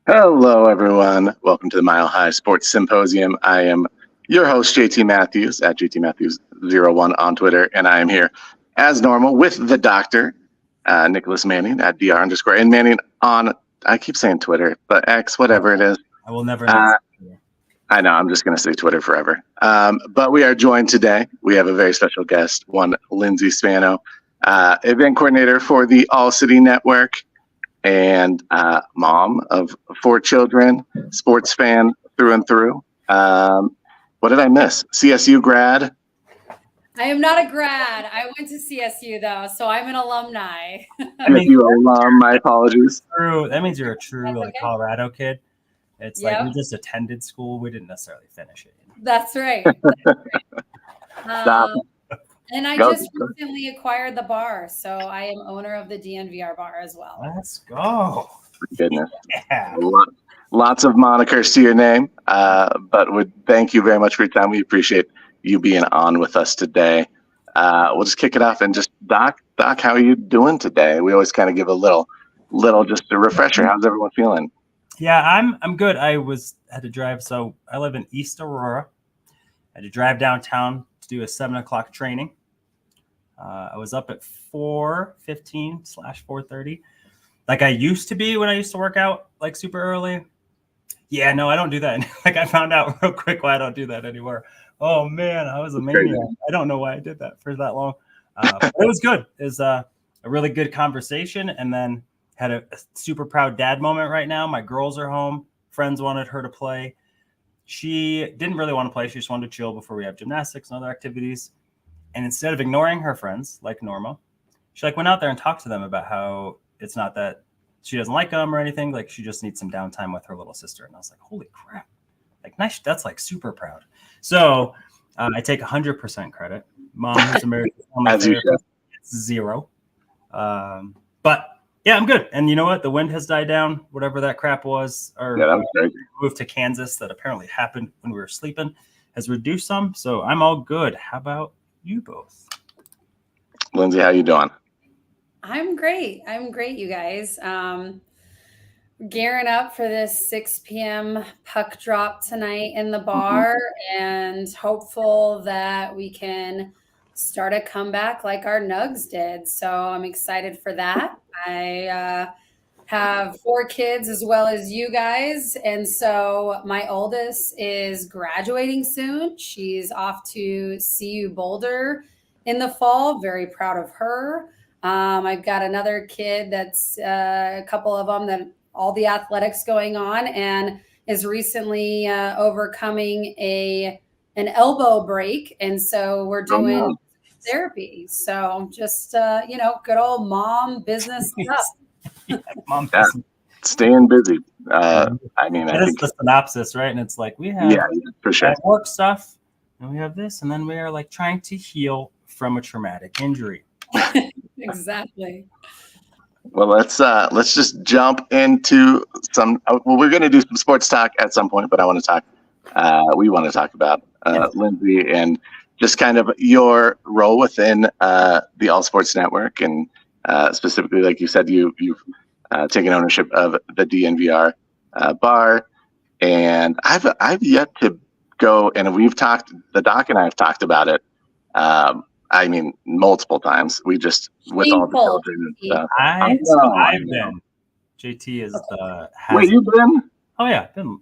Hello, everyone. Welcome to the Mile High Sports Symposium. I am your host, JT Matthews, at JT Matthews01 on Twitter, and I am here, as normal, with the doctor, Nicholas Manning, at DR_, and Manning on, I keep saying Twitter, but X, whatever it is. I will never. I know, I'm just going to say Twitter forever. But we are joined today. We have a very special guest, one Lyndsey Spano, event coordinator for the All City Network, and mom of 4 children, sports fan through and through. What did I miss? CSU grad? I am not a grad. I went to CSU though, so I'm an alumni. CSU alum, my apologies. True. That means you're a true That's okay. Colorado kid. It's like we just attended school. We didn't necessarily finish it. That's right. Stop. And I just recently acquired the bar, so I am owner of the DNVR bar as well. Let's go. Goodness. Yeah. Lots of monikers to your name, but would thank you very much for your time. We appreciate you being on with us today. We'll just kick it off and just Doc, how are you doing today? We always kind of give a little just a refresher. How's everyone feeling? Yeah, I'm good. I had to drive. So I live in East Aurora. I had to drive downtown to do a 7:00 training. I was up at 4:15/4:30, like I used to be when I used to work out like super early. Yeah, no, I don't do that. Like I found out real quick why I don't do that anymore. Oh man, I was a maniac. I don't know why I did that for that long. But it was good. It was a really good conversation, and then had a super proud dad moment right now. My girls are home. Friends wanted her to play. She didn't really want to play. She just wanted to chill before we have gymnastics and other activities. And instead of ignoring her friends like normal, she went out there and talked to them about how it's not that she doesn't like them or anything. Like she just needs some downtime with her little sister. And I was like, holy crap. Like nice. That's like super proud. So I take 100% credit. Mom who's American family therapist, it's 0. But yeah, I'm good. And you know what? The wind has died down, whatever that crap was. Or that was crazy. Move to Kansas that apparently happened when we were sleeping has reduced some. So I'm all good. How about you both? Lyndsey, how you doing? I'm great, you guys. Gearing up for this 6 p.m. puck drop tonight in the bar, and hopeful that we can start a comeback like our Nugs did. So I'm excited for that. I have 4 kids as well as you guys. And so my oldest is graduating soon. She's off to CU Boulder in the fall. Very proud of her. I've got another kid that's a couple of them that all the athletics going on and is recently overcoming an elbow break. And so we're doing therapy. So just, good old mom business stuff. Mom, staying busy. I think the synopsis, right? And it's like we have for sure work stuff, and we have this, and then we are like trying to heal from a traumatic injury. Exactly. Well, let's just jump into some. Well, we're going to do some sports talk at some point, but we want to talk about Lyndsey and just kind of your role within the All Sports Network, and specifically, like you said, you've taken ownership of the DNVR bar, and I've yet to go, and the doc and I have talked about it. Multiple times. We just with all the children and stuff. I've been. JT is the. Wait, you've been? Oh yeah, I've been.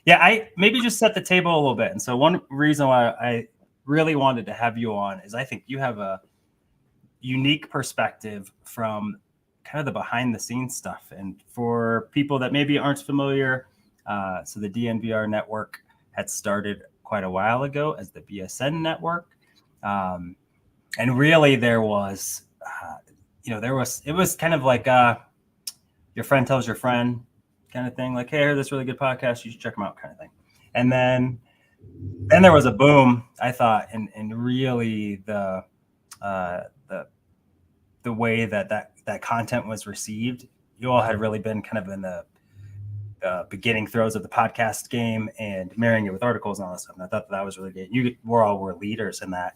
Yeah. I maybe just set the table a little bit. And so one reason why I really wanted to have you on is I think you have a unique perspective from kind of the behind the scenes stuff. And for people that maybe aren't familiar, so the DNVR network had started quite a while ago as the BSN network. And really there was, it was kind of like your friend tells your friend kind of thing, like, hey, I heard this really good podcast, you should check them out kind of thing. And then there was a boom, I thought, and really the way that content was received. You all had really been kind of in the beginning throes of the podcast game and marrying it with articles and all that stuff. And I thought that was really good. You were leaders in that.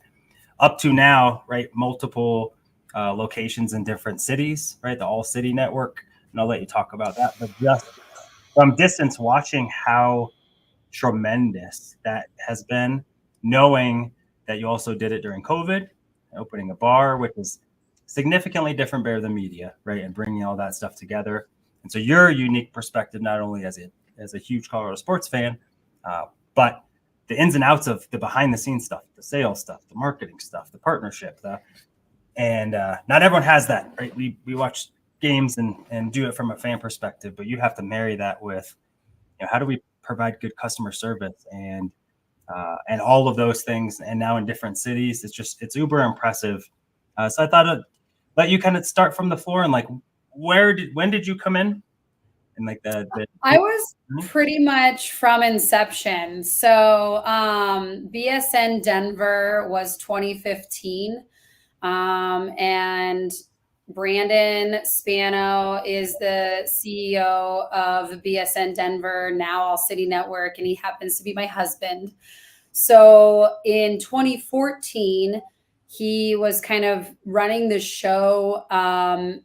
Up to now, right? Multiple locations in different cities, right? The All City Network. and I'll let you talk about that. But just from distance, watching how tremendous that has been, knowing that you also did it during COVID, opening a bar, which is significantly different better than media, right? And bringing all that stuff together. And so your unique perspective, not only as a huge Colorado sports fan, but the ins and outs of the behind the scenes stuff, the sales stuff, the marketing stuff, the partnership, and not everyone has that, right? We watch games and do it from a fan perspective, but you have to marry that with, how do we provide good customer service and all of those things, and now in different cities, it's uber impressive. So I thought I'd let you kind of start from the floor and like, when did you come in? And like I was pretty much from inception. So BSN Denver was 2015. And Brandon Spano is the CEO of BSN Denver, now All City Network, and he happens to be my husband. So in 2014, he was kind of running the show. And,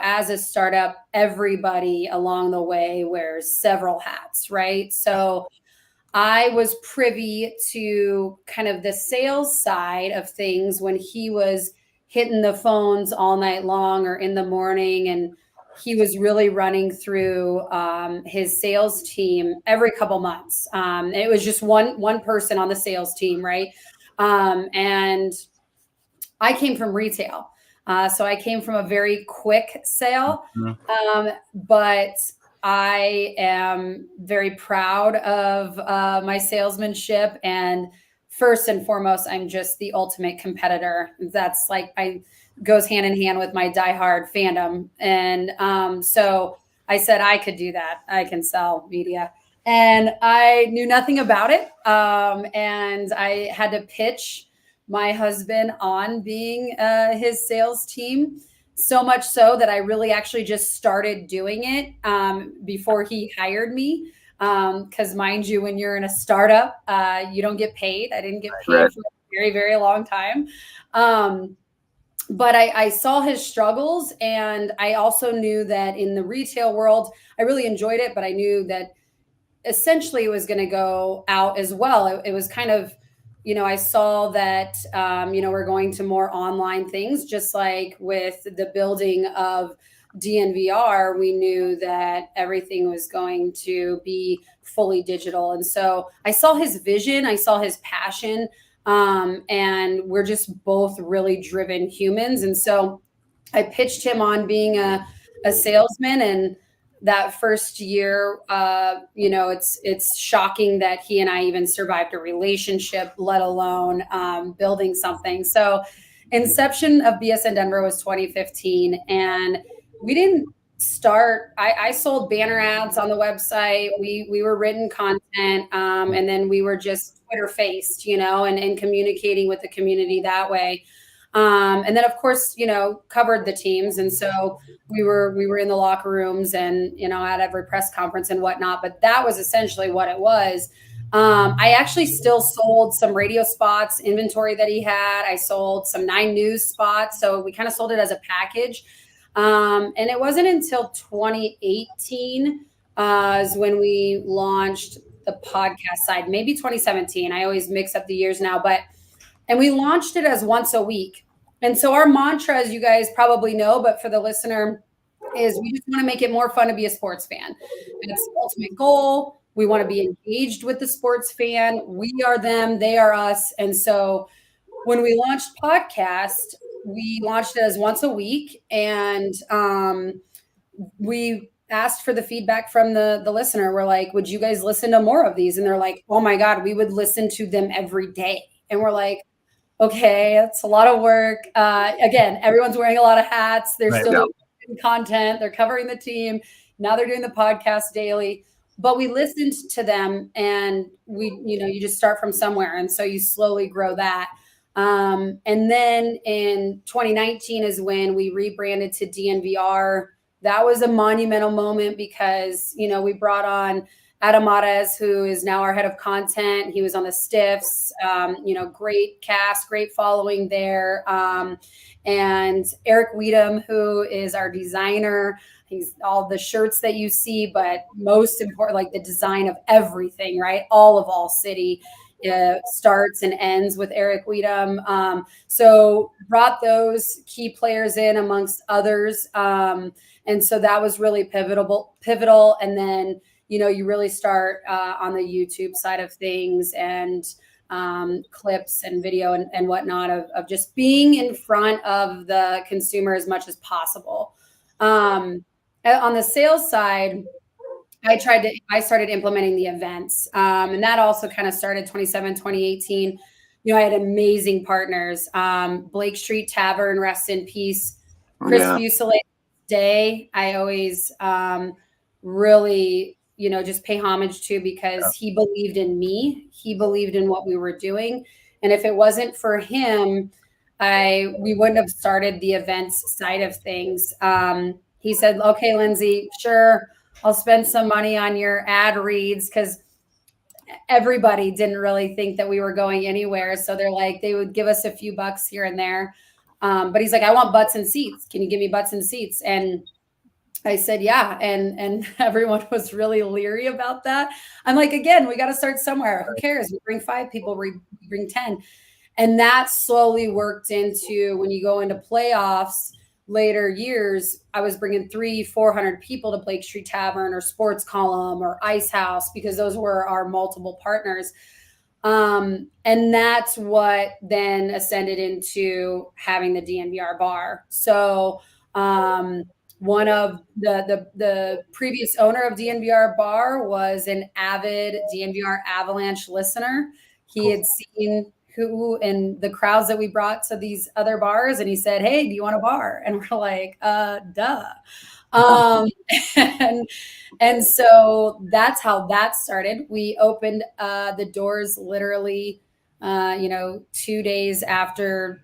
as a startup, everybody along the way wears several hats, right? So I was privy to kind of the sales side of things when he was hitting the phones all night long or in the morning. And he was really running through his sales team every couple months. It was just one person on the sales team, right? And I came from retail. So I came from a very quick sale, but I am very proud of my salesmanship. And first and foremost, I'm just the ultimate competitor. That's goes hand in hand with my diehard fandom. And so I said I could do that. I can sell media. And I knew nothing about it. And I had to pitch my husband on being his sales team. So much so that I really actually just started doing it before he hired me. Because mind you, when you're in a startup, you don't get paid. I didn't get paid for a very, very long time. But I saw his struggles, and I also knew that in the retail world, I really enjoyed it, but I knew that essentially it was going to go out as well. It was kind of, I saw that, we're going to more online things, just like with the building of DNVR, we knew that everything was going to be fully digital. And so I saw his vision, I saw his passion, and we're just both really driven humans. And so I pitched him on being a salesman, and that first year, it's shocking that he and I even survived a relationship, let alone building something. So inception of BSN Denver was 2015, and we didn't start. I sold banner ads on the website. We were written content, and then we were just Twitter faced, and communicating with the community that way. And then of course, covered the teams. And so we were in the locker rooms and, at every press conference and whatnot, but that was essentially what it was. I actually still sold some radio spots, inventory that he had. I sold some 9 News spots. So we kind of sold it as a package. And it wasn't until 2018 is when we launched the podcast side, maybe 2017. I always mix up the years now, and we launched it as once a week. And so our mantra, as you guys probably know, but for the listener, is we just want to make it more fun to be a sports fan. It's the ultimate goal. We want to be engaged with the sports fan. We are them, they are us. And so when we launched podcast, we launched it as once a week. And we asked for the feedback from the listener. We're like, would you guys listen to more of these? And they're like, oh my God, we would listen to them every day. And we're like, okay, that's a lot of work. Again, everyone's wearing a lot of hats. They're still doing content. They're covering the team. Now they're doing the podcast daily. But we listened to them, and you just start from somewhere. And so you slowly grow that. And then in 2019 is when we rebranded to DNVR. That was a monumental moment because, we brought on Adam Mares, who is now our head of content. He was on the Stiffs, great cast, great following there. And Eric Weedham, who is our designer. He's all the shirts that you see, but most important, like the design of everything, right? All of All City starts and ends with Eric Weedham. So brought those key players in amongst others. And so that was really pivotal. And then, you really start on the YouTube side of things and clips and video and whatnot of just being in front of the consumer as much as possible. On the sales side, I started implementing the events. And that also kind of started 2018. I had amazing partners. Blake Street Tavern, rest in peace. Chris Fuselier Day, I always really, just pay homage to, because he believed in me. He believed in what we were doing. And if it wasn't for him, we wouldn't have started the events side of things. He said, okay, Lyndsey, sure, I'll spend some money on your ad reads, because everybody didn't really think that we were going anywhere. So they would give us a few bucks here and there. But he's like, I want butts and seats. Can you give me butts and seats? And I said, yeah. And everyone was really leery about that. I'm like, again, we got to start somewhere. Who cares? We bring 5 people, we bring 10. And that slowly worked into, when you go into playoffs later years, I was bringing 300-400 people to Blake Street Tavern or Sports Column or Ice House, because those were our multiple partners. And that's what then ascended into having the DNVR bar. So one of the previous owner of DNVR bar was an avid DNVR Avalanche listener. He had seen who in the crowds that we brought to these other bars, and he said, hey, do you want a bar? And we're like, duh. And so that's how that started. We opened the doors literally, 2 days after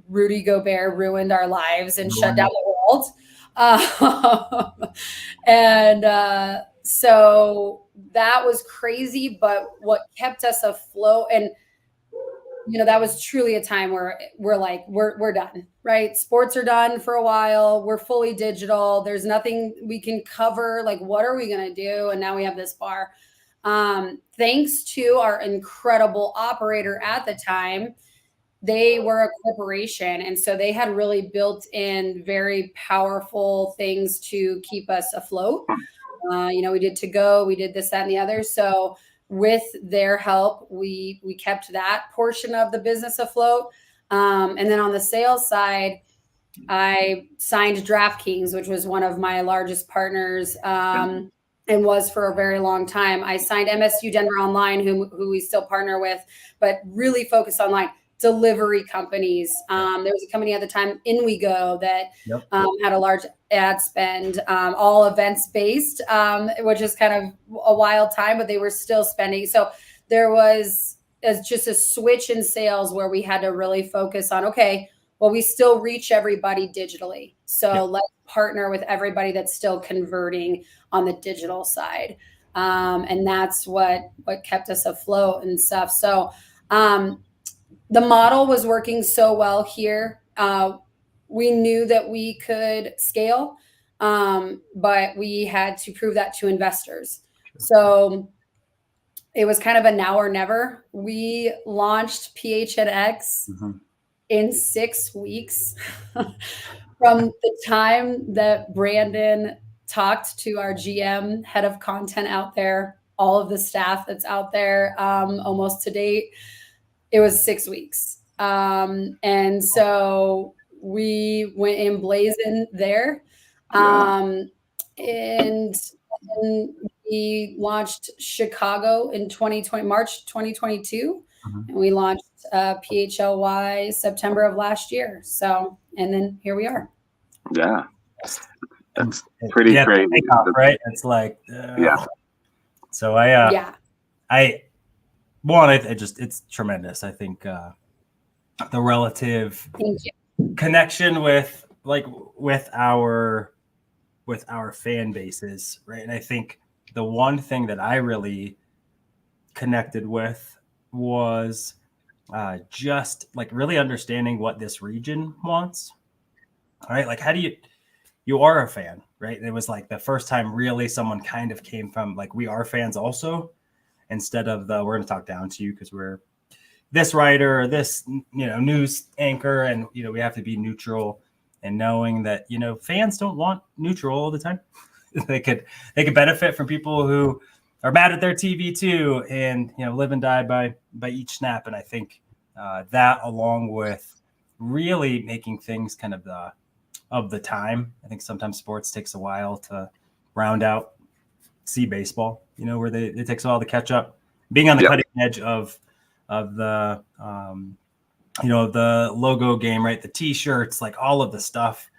Rudy Gobert ruined our lives and shut down the world. So that was crazy, but what kept us afloat, and that was truly a time where we're like, we're done, right? Sports are done for a while. We're fully digital. There's nothing we can cover. Like, what are we going to do? And now we have this bar. Thanks to our incredible operator at the time, they were a corporation. And so they had really built in very powerful things to keep us afloat. We did to go, we did this, that, and the other. So with their help, we kept that portion of the business afloat. And then on the sales side, I signed DraftKings, which was one of my largest partners, and was for a very long time. I signed MSU Denver Online, who we still partner with, but really focused online. Delivery companies. There was a company at the time, InWeGo, that had a large ad spend, all events based, which is kind of a wild time, but they were still spending. So there was just a switch in sales where we had to really focus on, okay, well, we still reach everybody digitally. So let's partner with everybody that's still converting on the digital side. And that's what kept us afloat and stuff. So, the model was working so well here. We knew that we could scale, but we had to prove that to investors. So it was kind of a now or never. We launched PHNX in 6 weeks from the time that Brandon talked to our GM, head of content out there, all of the staff that's out there almost to date. It was 6 weeks. And so we went in blazing there. And we launched Chicago in March 2022. And we launched PHLY September of last year. So, and then here we are. Yeah. That's pretty great. Right? It's like, So it's tremendous. I think the relative connection with our fan bases, right? And I think the one thing that I really connected with was just like really understanding what this region wants. All right. Like, how do you are a fan, right? It was like the first time really someone kind of came from like, we are fans also, instead of we're going to talk down to you because we're this writer or this, news anchor. And, we have to be neutral, and knowing that, fans don't want neutral all the time. they could benefit from people who are mad at their TV too, and, live and die by each snap. And I think that, along with really making things kind of the time. I think sometimes sports takes a while to round out. See baseball, where it takes a while to catch up. Being on the cutting edge of the the logo game, right? The T-shirts, like all of the stuff,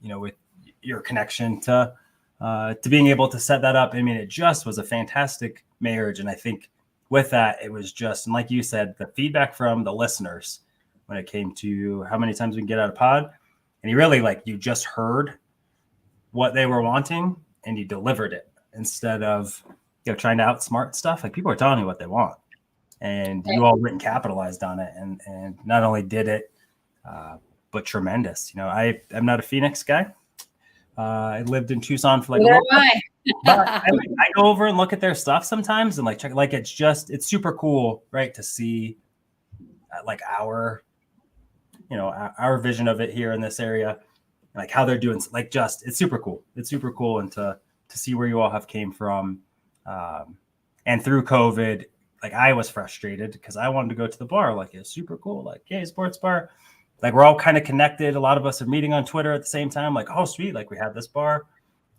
with your connection to being able to set that up. I mean, it just was a fantastic marriage. And I think with that, it was just, and like you said, the feedback from the listeners when it came to how many times we can get out of pod. And you really you just heard what they were wanting and you delivered it instead of, trying to outsmart stuff. Like, people are telling you what they want, and you all went and capitalized on it. And not only did it, but tremendous. I'm not a Phoenix guy. I lived in Tucson for but I go over and look at their stuff sometimes and check, it's super cool, right? To see our vision of it here in this area, like how they're doing, it's super cool. It's super cool. And to see where you all have came from. And through COVID, I was frustrated because I wanted to go to the bar. It's super cool. Hey, sports bar. We're all kind of connected. A lot of us are meeting on Twitter at the same time. Oh, sweet. We have this bar.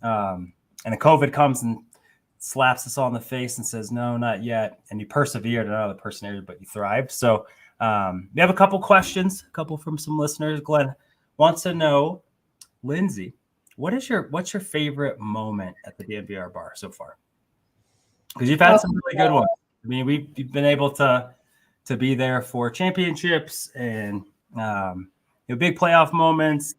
And then COVID comes and slaps us all in the face and says, no, not yet. And you persevered. Not the persevered, but you thrived. So we have a couple questions, from some listeners. Glenn wants to know, Lyndsey, what's your favorite moment at the DNVR bar so far? Because you've had some really good ones. I mean, we've been able to be there for championships and big playoff moments,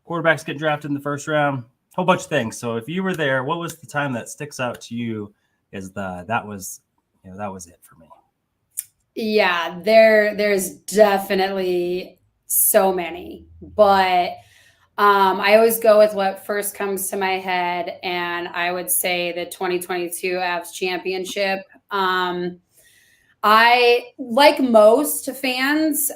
quarterbacks get drafted in the first round, a whole bunch of things. So if you were there, what was the time that sticks out to you as that was it for me? Yeah, there's definitely so many, but I always go with what first comes to my head, and I would say the 2022 Avs championship. I, like most fans,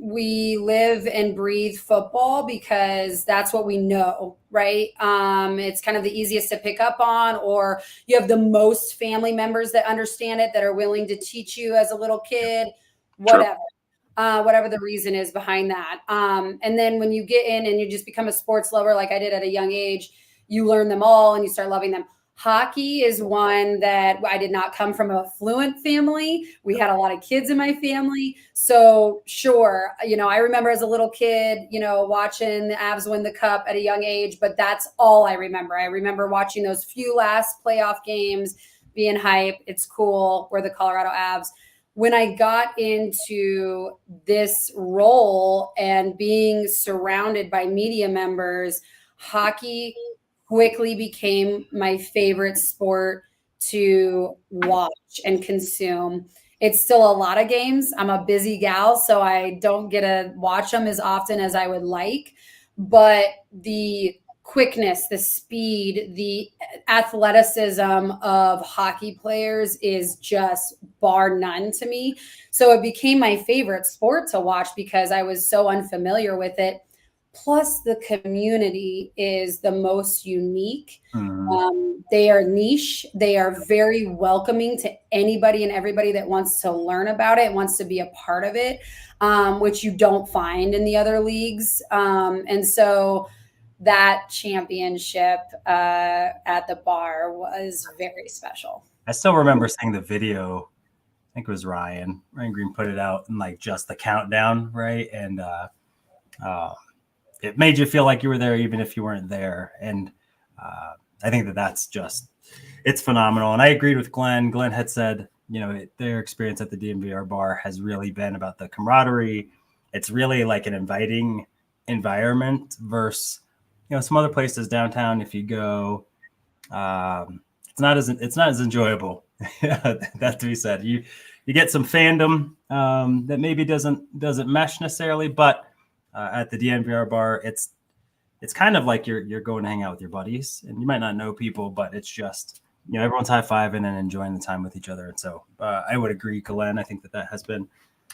we live and breathe football because that's what we know, right? It's kind of the easiest to pick up on, or you have the most family members that understand it, that are willing to teach you as a little kid, whatever. Sure. Whatever the reason is behind that. And then when you get in and you just become a sports lover, like I did at a young age, you learn them all and you start loving them. Hockey is one that I did not come from a fluent family. We had a lot of kids in my family. So sure, I remember as a little kid, watching the Avs win the cup at a young age, but that's all I remember. I remember watching those few last playoff games, being hype. It's cool. We're the Colorado Avs. When I got into this role and being surrounded by media members, hockey quickly became my favorite sport to watch and consume. It's still a lot of games. I'm a busy gal, so I don't get to watch them as often as I would like. But the quickness, the speed, the athleticism of hockey players is just bar none to me. So it became my favorite sport to watch because I was so unfamiliar with it. Plus, the community is the most unique. They are niche. They are very welcoming to anybody and everybody that wants to learn about it, wants to be a part of it, which you don't find in the other leagues. And so that championship at the bar was very special. I still remember seeing the video. I think it was Ryan Green put it out, and just the countdown, right? And it made you feel like you were there even if you weren't there. And I think that's just, it's phenomenal. And I agreed with Glenn. Glenn had said, their experience at the DNVR bar has really been about the camaraderie. It's really an inviting environment versus, some other places downtown. If you go, it's not as enjoyable. That to be said, you get some fandom that maybe doesn't mesh necessarily, but at the DNVR bar, it's kind of like you're going to hang out with your buddies, and you might not know people, but it's just, everyone's high-fiving and enjoying the time with each other. And so I would agree, Glenn. I think that has been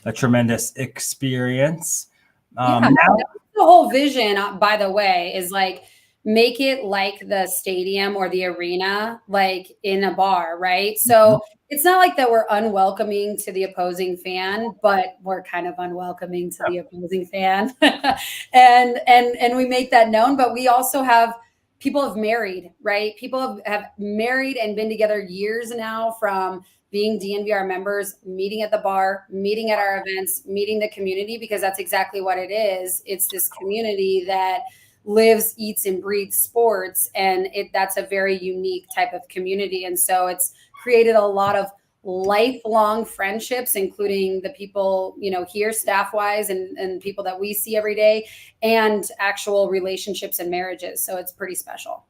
a tremendous experience. Now, the whole vision, by the way, is like, make it like the stadium or the arena, like in a bar, right? So it's not like that we're unwelcoming to the opposing fan, but we're kind of unwelcoming to the opposing fan. and we make that known, but we also have people have married, right? People have married and been together years now, from being DNVR members, meeting at the bar, meeting at our events, meeting the community, because that's exactly what it is. It's this community that lives, eats, and breathes sports, and that's a very unique type of community. And so it's created a lot of lifelong friendships, including the people, here staff wise and people that we see every day, and actual relationships and marriages. So it's pretty special.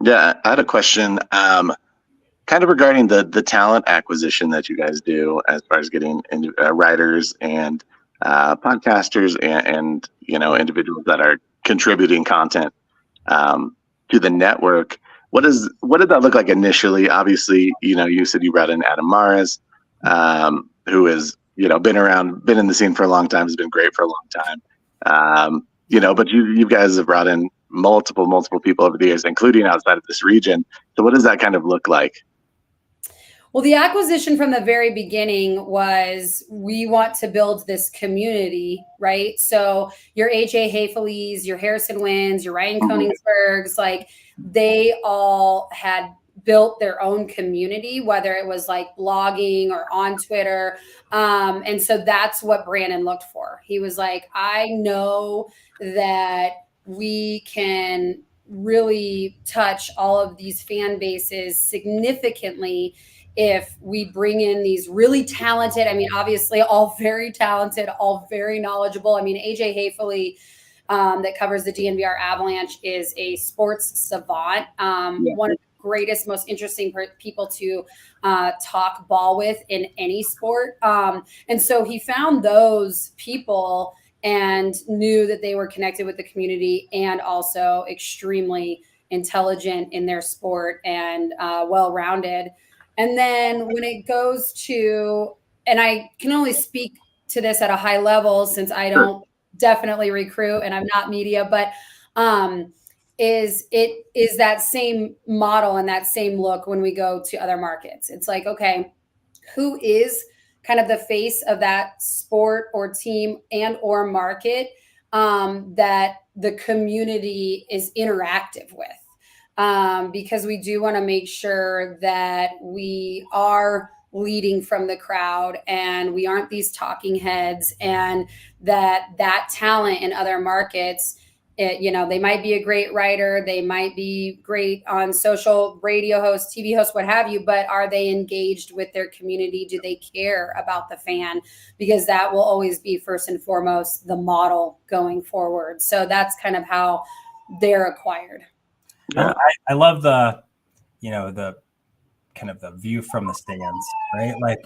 Yeah, I had a question kind of regarding the talent acquisition that you guys do, as far as getting into writers and podcasters and individuals that are contributing content to the network. What did that look like initially? Obviously, you said you brought in Adam Mares, who is been in the scene for a long time, has been great for a long time. But you guys have brought in multiple people over the years, including outside of this region. So what does that kind of look like? Well, the acquisition from the very beginning was, we want to build this community, right? So your AJ Hayfeleys, your Harrison Wins, your Ryan Koenigsbergs, like, they all had built their own community, whether it was like blogging or on Twitter. And so that's what Brandon looked for. He was like, I know that we can really touch all of these fan bases significantly if we bring in these really talented, obviously all very talented, all very knowledgeable. AJ Hayfeley, that covers the DNVR Avalanche, is a sports savant, one of the greatest, most interesting people to talk ball with in any sport. And so he found those people and knew that they were connected with the community and also extremely intelligent in their sport and well-rounded. And then when it goes to, and I can only speak to this at a high level since I don't definitely recruit and I'm not media, but is that same model and that same look when we go to other markets. It's like, okay, who is kind of the face of that sport or team and or market that the community is interactive with? Because we do want to make sure that we are leading from the crowd and we aren't these talking heads, and that talent in other markets, they might be a great writer, they might be great on social, radio host, TV host, what have you, but are they engaged with their community? Do they care about the fan? Because that will always be first and foremost the model going forward. So that's kind of how they're acquired. I love the kind of the view from the stands, right? Like,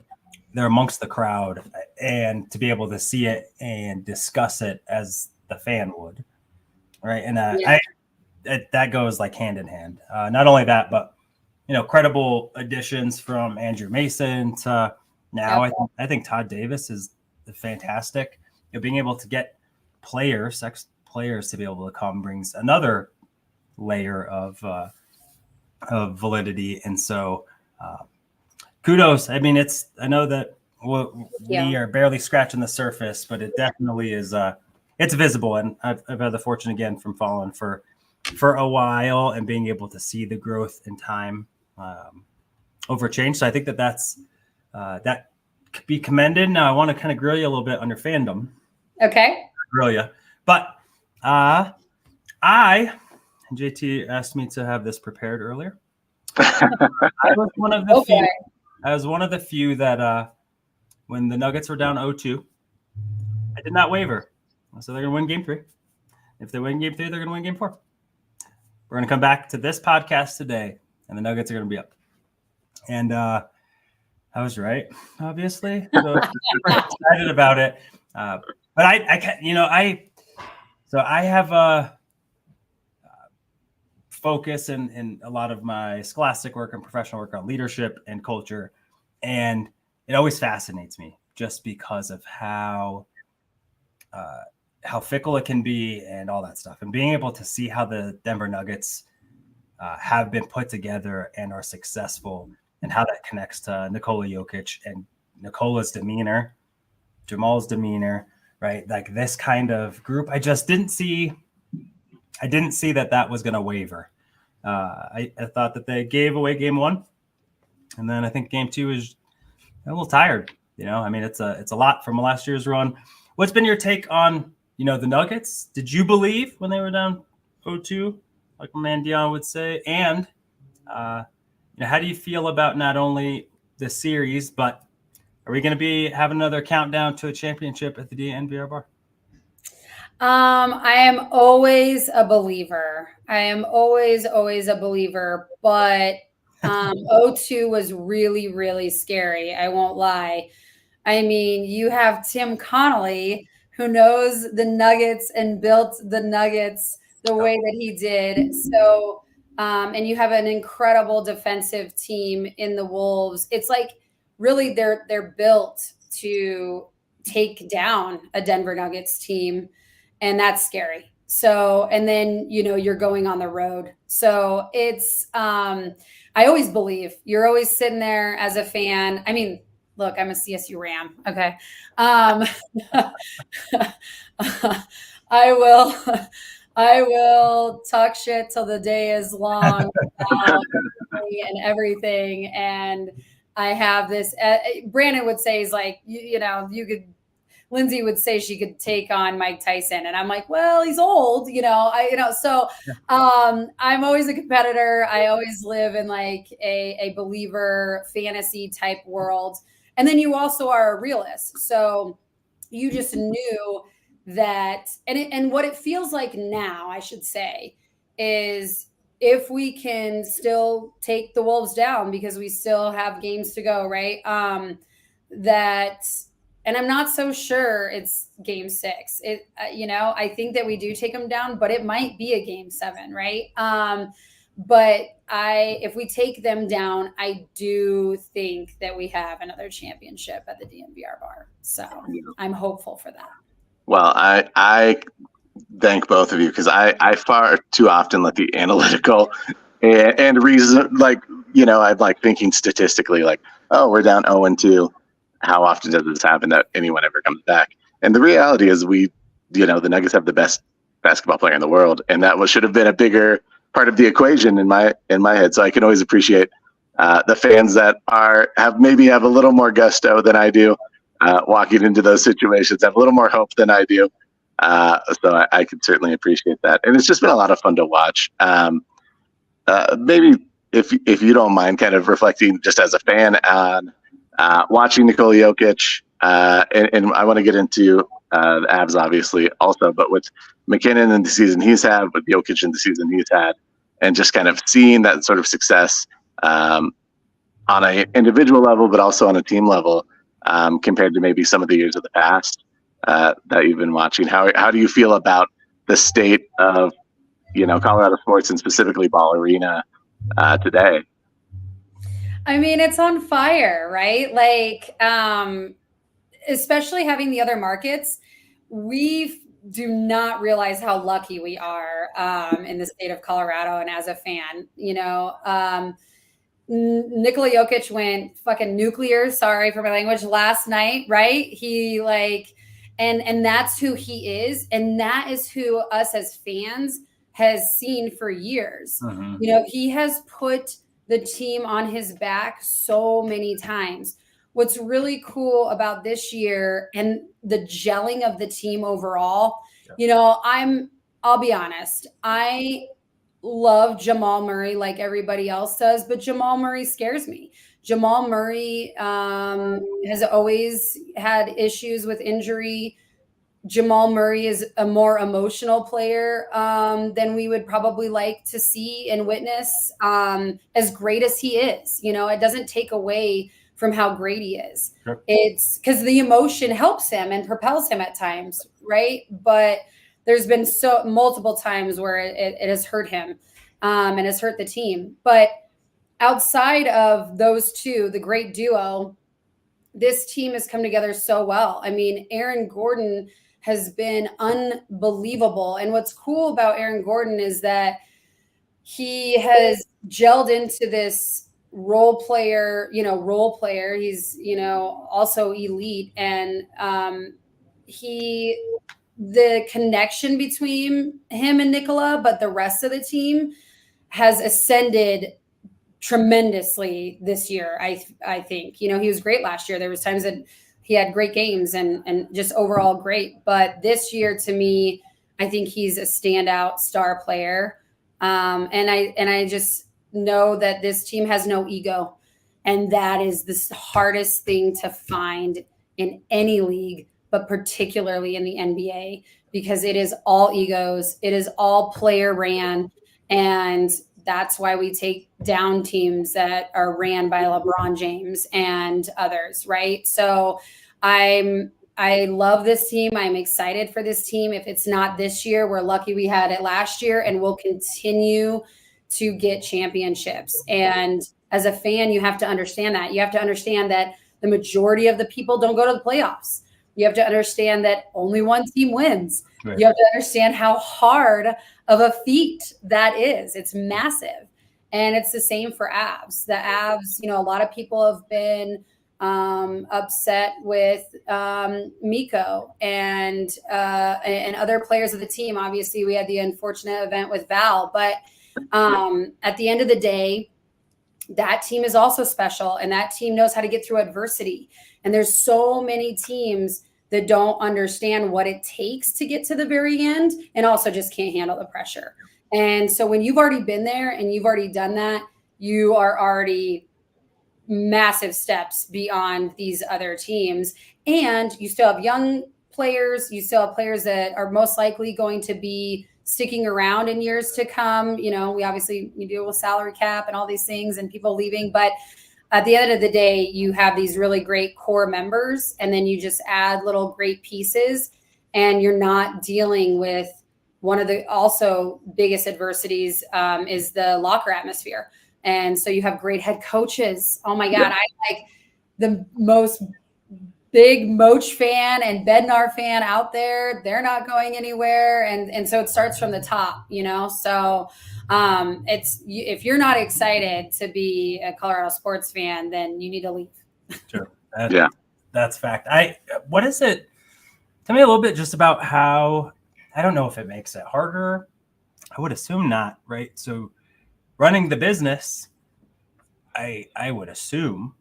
they're amongst the crowd, and to be able to see it and discuss it as the fan would, right? And that goes like hand in hand. Not only that, but credible additions from Andrew Mason to now. I think Todd Davis is fantastic. Being able to get players to be able to come brings another layer of validity. And so kudos. I know that we are barely scratching the surface, but it definitely is it's visible. And I've had the fortune again from following for a while and being able to see the growth in time over change. So I think that could be commended. Now I want to kind of grill you a little bit on your fandom. Okay. Grill you. But JT asked me to have this prepared earlier. I was one of the few that when the Nuggets were down 0-2, I did not waver. So they're going to win game 3. If they win game 3, they're going to win game 4. We're going to come back to this podcast today, and the Nuggets are going to be up. And I was right, obviously. So super excited about it. But I can't, so I have a focus in a lot of my scholastic work and professional work on leadership and culture. And it always fascinates me just because of how fickle it can be and all that stuff. And being able to see how the Denver Nuggets have been put together and are successful, and how that connects to Nikola Jokic and Nikola's demeanor, Jamal's demeanor, right? Like this kind of group, I didn't see that was going to waver. I thought that they gave away game one, and then I think game two is a little tired. I mean, it's a lot from last year's run. What's been your take on, the Nuggets? Did you believe when they were down 0-2, like my man Dion would say? And how do you feel about not only the series, but are we going to have another countdown to a championship at the DNVR bar? I am always a believer. But 0-2 was really, really scary. I won't lie. I mean, you have Tim Connolly, who knows the Nuggets and built the Nuggets the way that he did. So, and you have an incredible defensive team in the Wolves. It's like really they're built to take down a Denver Nuggets team, and that's scary. So, and then, you're going on the road. So it's, I always believe you're always sitting there as a fan. I mean, look, I'm a CSU Ram. Okay. I will talk shit till the day is long and everything. And I have this, Brandon would say, is like, Lyndsey would say she could take on Mike Tyson. And I'm like, well, he's old, so I'm always a competitor. I always live in like a believer fantasy type world. And then you also are a realist. So you just knew that, and what it feels like now, I should say, is if we can still take the Wolves down, because we still have games to go, right? And I'm not so sure it's game 6. I think that we do take them down, but it might be a game 7, right? But if we take them down, I do think that we have another championship at the DNVR bar. So I'm hopeful for that. Well, I thank both of you, because I far too often let the analytical and reason, like, I'm like thinking statistically, like, oh, we're down 0-2. How often does this happen that anyone ever comes back? And the reality is the Nuggets have the best basketball player in the world, and that should have been a bigger part of the equation in my head. So I can always appreciate the fans that have a little more gusto than I do, walking into those situations, have a little more hope than I do. So I can certainly appreciate that. And it's just been a lot of fun to watch. Maybe if you don't mind kind of reflecting just as a fan on watching Nikola Jokic, and I want to get into the Avs obviously also, but with McKinnon in the season he's had, with Jokic in the season he's had, and just kind of seeing that sort of success on an individual level, but also on a team level, compared to maybe some of the years of the past that you've been watching. How do you feel about the state of Colorado sports, and specifically Ball Arena today? I mean, it's on fire, right? Like, especially having the other markets, we do not realize how lucky we are in the state of Colorado. And as a fan, Nikola Jokic went fucking nuclear, sorry for my language, last night, right? He and that's who he is. And that is who us as fans has seen for years. Mm-hmm. He has put the team on his back so many times. What's really cool about this year and the gelling of the team overall, I'll be honest, I love Jamal Murray like everybody else does, but Jamal Murray scares me. Jamal Murray has always had issues with injury. Jamal Murray is a more emotional player than we would probably like to see and witness, as great as he is. It doesn't take away from how great he is. Sure. It's because the emotion helps him and propels him at times, right? But there's been multiple times where it has hurt him and has hurt the team. But outside of those two, the great duo, this team has come together so well. I mean, Aaron Gordon has been unbelievable. And what's cool about Aaron Gordon is that he has gelled into this role player. He's, also elite. And the connection between him and Nikola, but the rest of the team has ascended tremendously this year. I think, he was great last year. There was times that he had great games and just overall great. But this year, to me, I think he's a standout star player. And I just know that this team has no ego. And that is the hardest thing to find in any league, but particularly in the NBA, because it is all egos. It is all player ran. And that's why we take down teams that are ran by LeBron James and others, right? So I love this team. I'm excited for this team. If it's not this year, we're lucky we had it last year, and we'll continue to get championships. And as a fan, you have to understand that. You have to understand that the majority of the people don't go to the playoffs. You have to understand that only one team wins. Right. You have to understand how hard of a feat that is. It's massive. And it's the same for Avs. The Avs, a lot of people have been upset with Mikko and other players of the team. Obviously, we had the unfortunate event with Val. But at the end of the day, that team is also special. And that team knows how to get through adversity. And there's so many teams that don't understand what it takes to get to the very end and also just can't handle the pressure. And so when you've already been there and you've already done that, you are already massive steps beyond these other teams. And you still have young players. You still have players that are most likely going to be sticking around in years to come. We deal with salary cap and all these things and people leaving, but at the end of the day, you have these really great core members, and then you just add little great pieces, and you're not dealing with one of the also biggest adversities is the locker atmosphere. And so you have great head coaches. Oh my God. Yeah. I like the most big Moch fan and Bednar fan out there. They're not going anywhere. And so it starts from the top, so if you're not excited to be a Colorado sports fan, then you need to leave. Sure. That's fact. What is it? Tell me a little bit just about how, I don't know if it makes it harder. I would assume not, right? So running the business, I would assume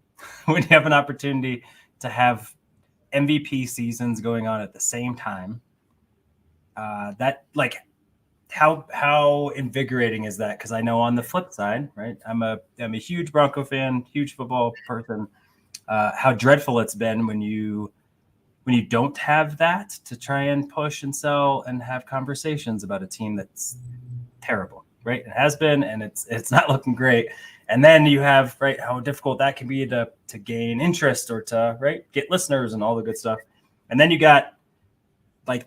when you have an opportunity to have MVP seasons going on at the same time, that like, how invigorating is that? Because I know on the flip side, right? I'm a huge Bronco fan, huge football person. How dreadful it's been when you don't have that to try and push and sell and have conversations about a team that's terrible, right? It has been, and it's not looking great. And then you have, right, how difficult that can be to gain interest or to, right, get listeners and all the good stuff. And then you got, like,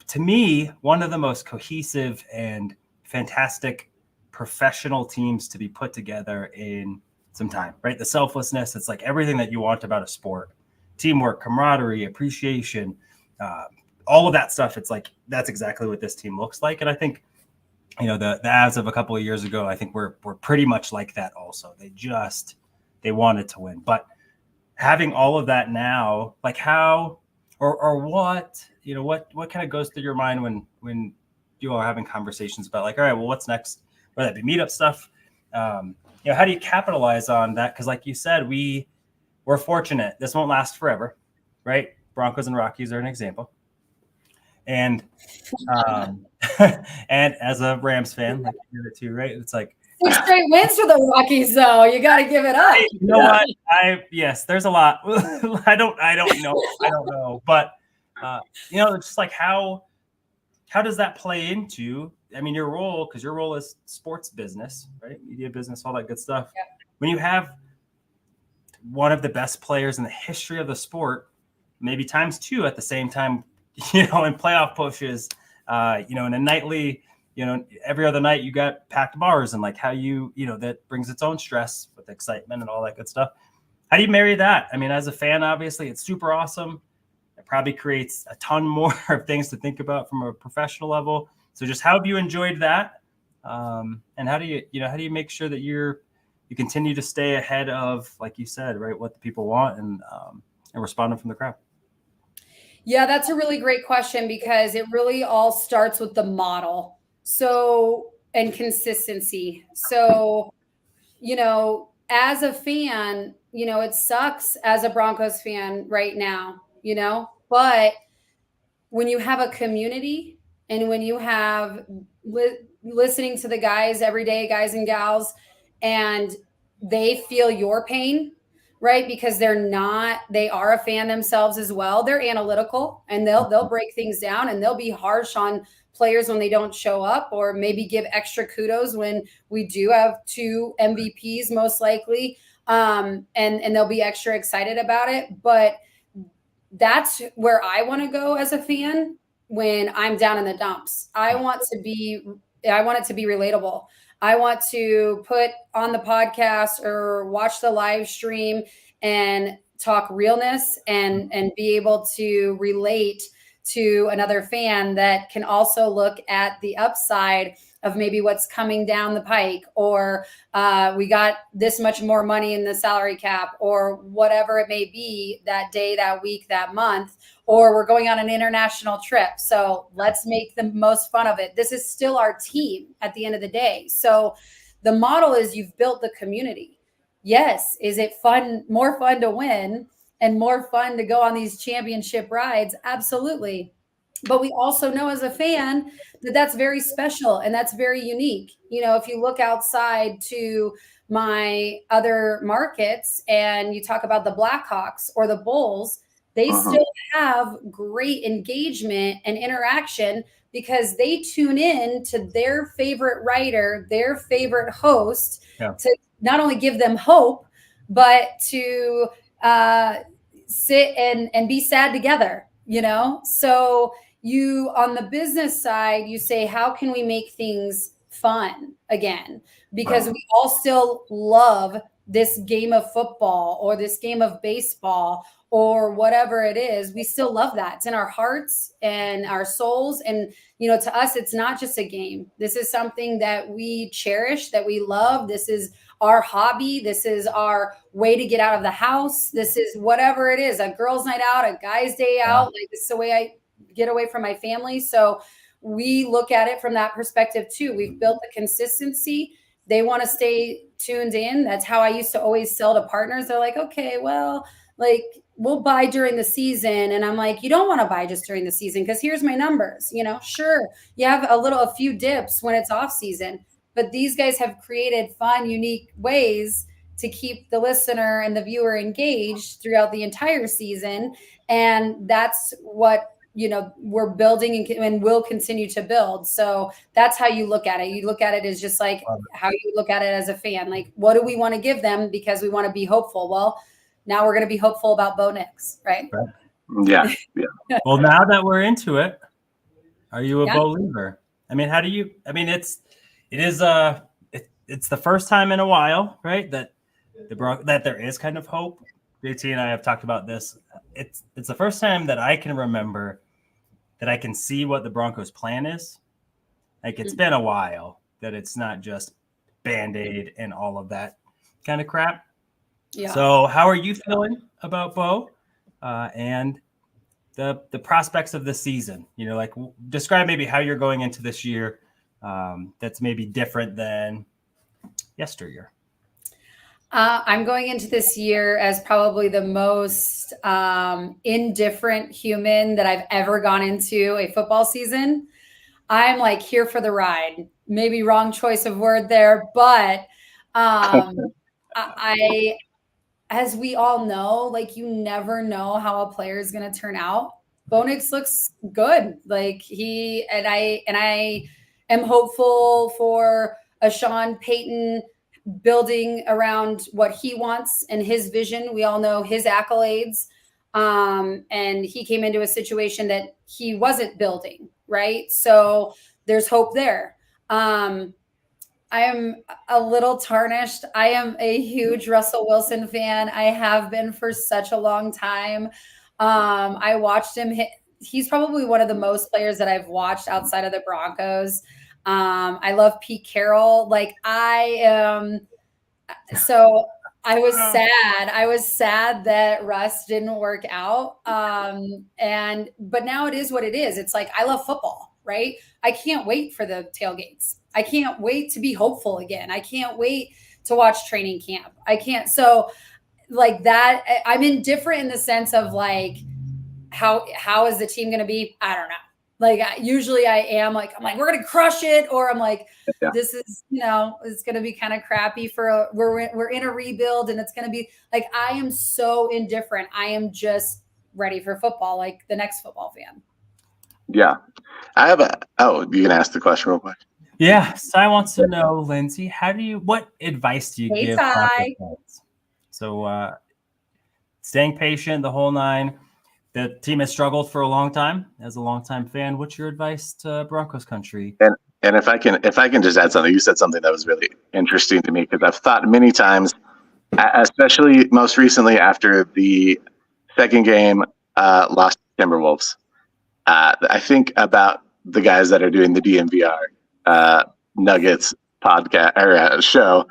to me, one of the most cohesive and fantastic professional teams to be put together in some time, right? The selflessness, it's like everything that you want about a sport. Teamwork, camaraderie, appreciation, all of that stuff. It's like, that's exactly what this team looks like. And I think, the Avs of a couple of years ago, I think we're pretty much like that also. They wanted to win. But having all of that now, like how or what, what kind of goes through your mind when you are having conversations about like, all right, well, what's next? Whether that be meetup stuff, how do you capitalize on that? Because like you said, we're fortunate. This won't last forever, right? Broncos and Rockies are an example. And and as a Rams fan, like you did it too, right? It's like 6 straight wins for the Rockies, though. You got to give it up. You know what? Yes, there's a lot. I don't know. But It's just like how does that play into, I mean, your role, because your role is sports business, right? Media business, all that good stuff. Yeah. When you have one of the best players in the history of the sport, maybe times two at the same time, in playoff pushes, in a nightly, every other night you got packed bars, and like how that brings its own stress with excitement and all that good stuff. How do you marry that? I mean, as a fan, obviously it's super awesome. It probably creates a ton more of things to think about from a professional level. So just how have you enjoyed that? And how do you make sure that you continue to stay ahead of, like you said, right, what the people want and responding from the crowd? Yeah, that's a really great question, because it really all starts with the model. So, and consistency. So, as a fan, it sucks as a Broncos fan right now, but when you have a community and when you have listening to the guys every day, guys and gals, and they feel your pain, right? Because they are a fan themselves as well. They're analytical, and they'll break things down, and they'll be harsh on players when they don't show up, or maybe give extra kudos when we do have 2 MVPs, most likely. And they'll be extra excited about it. But that's where I want to go as a fan when I'm down in the dumps. I want it to be relatable. I want to put on the podcast or watch the live stream and talk realness and be able to relate to another fan that can also look at the upside of maybe what's coming down the pike, or we got this much more money in the salary cap, or whatever it may be that day, that week, that month, or we're going on an international trip. So let's make the most fun of it. This is still our team at the end of the day. So the model is you've built the community. Yes. Is it fun, more fun to win and more fun to go on these championship rides? Absolutely. But we also know as a fan that that's very special and that's very unique. If you look outside to my other markets and you talk about the Blackhawks or the Bulls, they still have great engagement and interaction because they tune in to their favorite writer, their favorite host, to not only give them hope, but to sit and be sad together, So you, on the business side, you say, how can we make things fun again? Because we all still love this game of football or this game of baseball or whatever it is. We still love that. It's in our hearts and our souls. And, to us, it's not just a game. This is something that we cherish, that we love. This is our hobby. This is our way to get out of the house. This is whatever it is, a girl's night out, a guy's day out. Like, this is the way I get away from my family. So we look at it from that perspective too. We've built the consistency. They want to stay tuned in. That's how I used to always sell to partners. They're like, okay, well, like, we'll buy during the season. And I'm like, you don't want to buy just during the season, because here's my numbers. Sure, you have a few dips when it's off season, but these guys have created fun, unique ways to keep the listener and the viewer engaged throughout the entire season. And that's what we're building and will continue to build. So that's how you look at it. You look at it as just like how you look at it as a fan. Like, what do we want to give them? Because we want to be hopeful. Well, now we're going to be hopeful about Bo Nix, right? Yeah. Well, now that we're into it, are you a believer? I mean, how do you? I mean, it's the first time in a while, right, that that there is kind of hope. JT and I have talked about this. It's the first time that I can remember that I can see what the Broncos' plan is. Like, it's been a while that it's not just Band-Aid and all of that kind of crap. Yeah. So how are you feeling about Bo and the prospects of the season? Like, describe maybe how you're going into this year that's maybe different than yesteryear. I'm going into this year as probably the most indifferent human that I've ever gone into a football season. I'm like here for the ride. Maybe wrong choice of word there, but as we all know, like, you never know how a player is going to turn out. Bo Nix looks good. Like I am hopeful for a Sean Payton building around what he wants and his vision. We all know his accolades. And he came into a situation that he wasn't building, right? So there's hope there. I am a little tarnished. I am a huge Russell Wilson fan. I have been for such a long time. I watched him hit. He's probably one of the most players that I've watched outside of the Broncos. I love Pete Carroll. Like so I was sad. I was sad that Russ didn't work out. But now it is what it is. It's like, I love football, right? I can't wait for the tailgates. I can't wait to be hopeful again. I can't wait to watch training camp. I can't. So like that, I'm indifferent in the sense of like, how is the team going to be? I don't know. Like usually I am like, I'm like, we're going to crush it. Or I'm like, this is, it's going to be kind of crappy we're in a rebuild and it's going to be like, I am so indifferent. I am just ready for football. Like the next football fan. Yeah. I have you can ask the question real quick. Yeah. Sai wants to know, Lyndsey, what advice do you give? So staying patient, the whole nine. The team has struggled for a long time. As a longtime fan, what's your advice to Broncos country? And if I can just add something, you said something that was really interesting to me because I've thought many times, especially most recently after the second game lost to Timberwolves. I think about the guys that are doing the DMVR Nuggets podcast or show.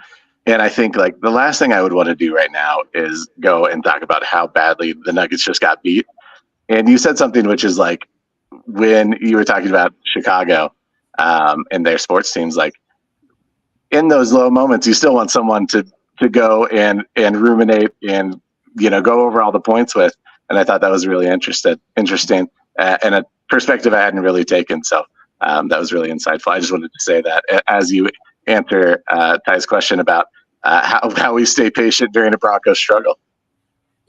And I think like the last thing I would want to do right now is go and talk about how badly the Nuggets just got beat. And you said something which is like when you were talking about Chicago and their sports teams, like in those low moments, you still want someone to go and ruminate and, go over all the points with. And I thought that was really interesting and a perspective I hadn't really taken. So that was really insightful. I just wanted to say that as you answer Ty's question about how we stay patient during a Broncos struggle.